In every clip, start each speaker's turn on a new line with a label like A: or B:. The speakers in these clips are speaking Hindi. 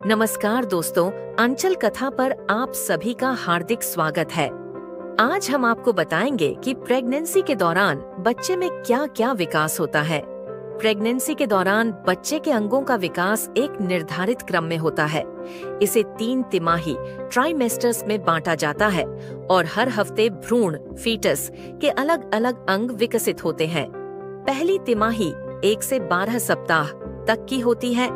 A: नमस्कार दोस्तों, अंचल कथा पर आप सभी का हार्दिक स्वागत है। आज हम आपको बताएंगे कि प्रेगनेंसी के दौरान बच्चे में क्या क्या विकास होता है। प्रेगनेंसी के दौरान बच्चे के अंगों का विकास एक निर्धारित क्रम में होता है। इसे 3 तिमाही ट्राइमेस्टर्स में बांटा जाता है और हर हफ्ते भ्रूण फीटस के अलग अलग अंग विकसित होते हैं। पहली तिमाही 1 से 12 सप्ताह तक की होती है।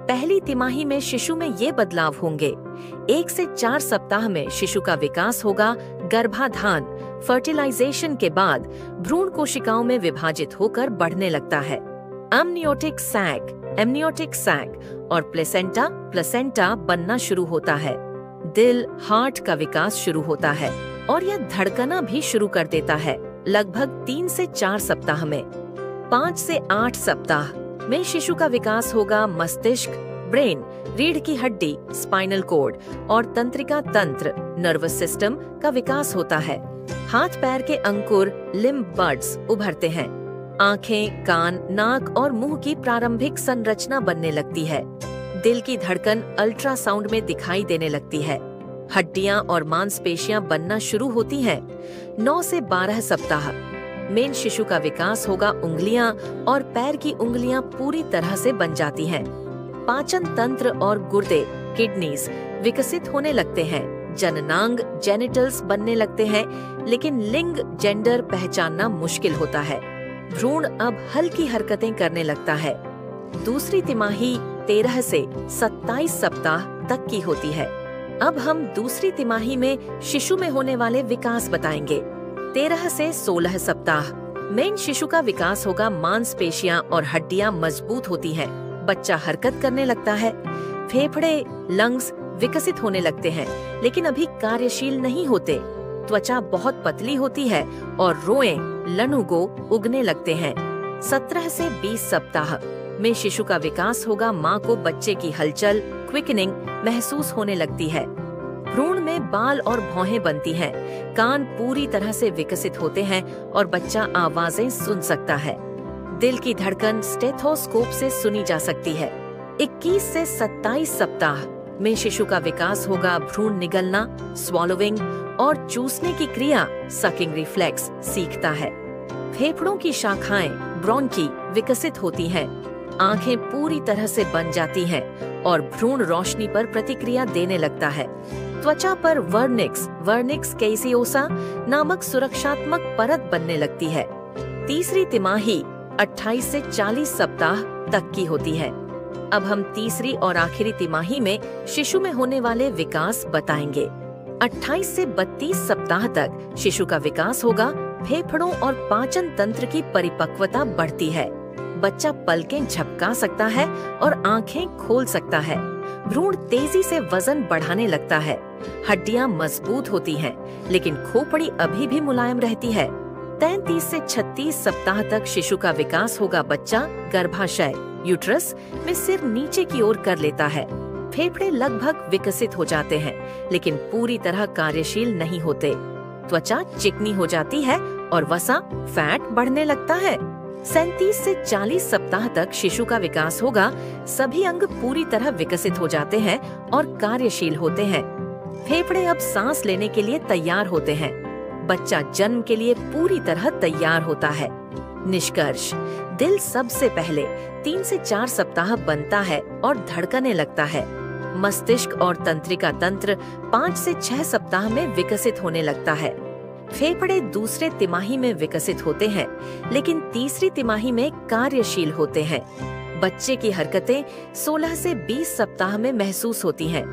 A: पहली तिमाही में शिशु में ये बदलाव होंगे। 1 से 4 सप्ताह में शिशु का विकास होगा। गर्भाधान फर्टिलाइजेशन के बाद भ्रूण कोशिकाओं में विभाजित होकर बढ़ने लगता है। एमनियोटिक सैक और प्लेसेंटा बनना शुरू होता है। दिल हार्ट का विकास शुरू होता है और यह धड़कना भी शुरू कर देता है लगभग 3 से 4 सप्ताह में। 5 से 8 सप्ताह में शिशु का विकास होगा। मस्तिष्क, ब्रेन, रीढ़ की हड्डी, स्पाइनल कॉर्ड और तंत्रिका तंत्र नर्वस सिस्टम का विकास होता है। हाथ पैर के अंकुर लिम्ब बड्स उभरते हैं। आंखें, कान, नाक और मुंह की प्रारंभिक संरचना बनने लगती है। दिल की धड़कन अल्ट्रासाउंड में दिखाई देने लगती है। हड्डियां और मांसपेशियां बनना शुरू होती हैं। 9 से 12 सप्ताह में शिशु का विकास होगा। उंगलियां और पैर की उंगलियां पूरी तरह से बन जाती हैं। पाचन तंत्र और गुर्दे किडनीज विकसित होने लगते हैं। जननांग जेनिटल्स बनने लगते हैं, लेकिन लिंग जेंडर पहचानना मुश्किल होता है। भ्रूण अब हल्की हरकतें करने लगता है। दूसरी तिमाही 13 से 27 सप्ताह तक की होती है। अब हम दूसरी तिमाही में शिशु में होने वाले विकास बताएंगे। 13 से 16 सप्ताह में शिशु का विकास होगा। मांसपेशियां और हड्डियां मजबूत होती हैं। बच्चा हरकत करने लगता है। फेफड़े, लंग्स विकसित होने लगते हैं, लेकिन अभी कार्यशील नहीं होते। त्वचा बहुत पतली होती है और रोएं, लनुगो उगने लगते हैं। 17 से 20 सप्ताह में शिशु का विकास होगा। माँ को बच्चे की हलचल क्विकनिंग महसूस होने लगती है। भ्रूण में बाल और भौहें बनती हैं। कान पूरी तरह से विकसित होते हैं और बच्चा आवाजें सुन सकता है। दिल की धड़कन स्टेथोस्कोप से सुनी जा सकती है। 21 से 27 सप्ताह में शिशु का विकास होगा। भ्रूण निगलना, स्वॉलोविंग और चूसने की क्रिया सकिंग रिफ्लेक्स सीखता है। फेफड़ों की शाखाएं ब्रोंकी विकसित होती हैं। आंखें पूरी तरह से बन जाती हैं और भ्रूण रोशनी पर प्रतिक्रिया देने लगता है। त्वचा पर वर्निक्स कैसियोसा नामक सुरक्षात्मक परत बनने लगती है। तीसरी तिमाही 28 से 40 सप्ताह तक की होती है। अब हम तीसरी और आखिरी तिमाही में शिशु में होने वाले विकास बताएंगे। 28 से 32 सप्ताह तक शिशु का विकास होगा। फेफड़ों और पाचन तंत्र की परिपक्वता बढ़ती है। बच्चा पलकें झपका सकता है और आंखें खोल सकता है। भ्रूण तेजी से वजन बढ़ाने लगता है। हड्डियां मजबूत होती हैं, लेकिन खोपड़ी अभी भी मुलायम रहती है। 33 से 36 सप्ताह तक शिशु का विकास होगा। बच्चा गर्भाशय यूट्रस में सिर नीचे की ओर कर लेता है। फेफड़े लगभग विकसित हो जाते हैं, लेकिन पूरी तरह कार्यशील नहीं होते। त्वचा चिकनी हो जाती है और वसा फैट बढ़ने लगता है। 37 से 40 सप्ताह तक शिशु का विकास होगा। सभी अंग पूरी तरह विकसित हो जाते हैं और कार्यशील होते हैं। फेफड़े अब सांस लेने के लिए तैयार होते हैं। बच्चा जन्म के लिए पूरी तरह तैयार होता है। निष्कर्ष, दिल सबसे पहले 3 से 4 सप्ताह बनता है और धड़कने लगता है। मस्तिष्क और तंत्रिका तंत्र 5 से 6 सप्ताह में विकसित होने लगता है। फेफड़े दूसरे तिमाही में विकसित होते हैं, लेकिन तीसरी तिमाही में कार्यशील होते हैं। बच्चे की हरकतें 16 से 20 सप्ताह में महसूस होती हैं।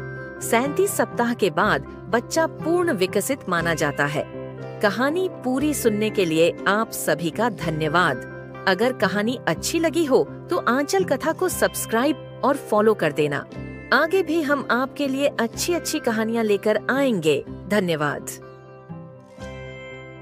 A: 37 सप्ताह के बाद बच्चा पूर्ण विकसित माना जाता है। कहानी पूरी सुनने के लिए आप सभी का धन्यवाद। अगर कहानी अच्छी लगी हो तो आंचल कथा को सब्सक्राइब और फॉलो कर देना। आगे भी हम आपके लिए अच्छी अच्छी कहानियाँ लेकर आएंगे। धन्यवाद।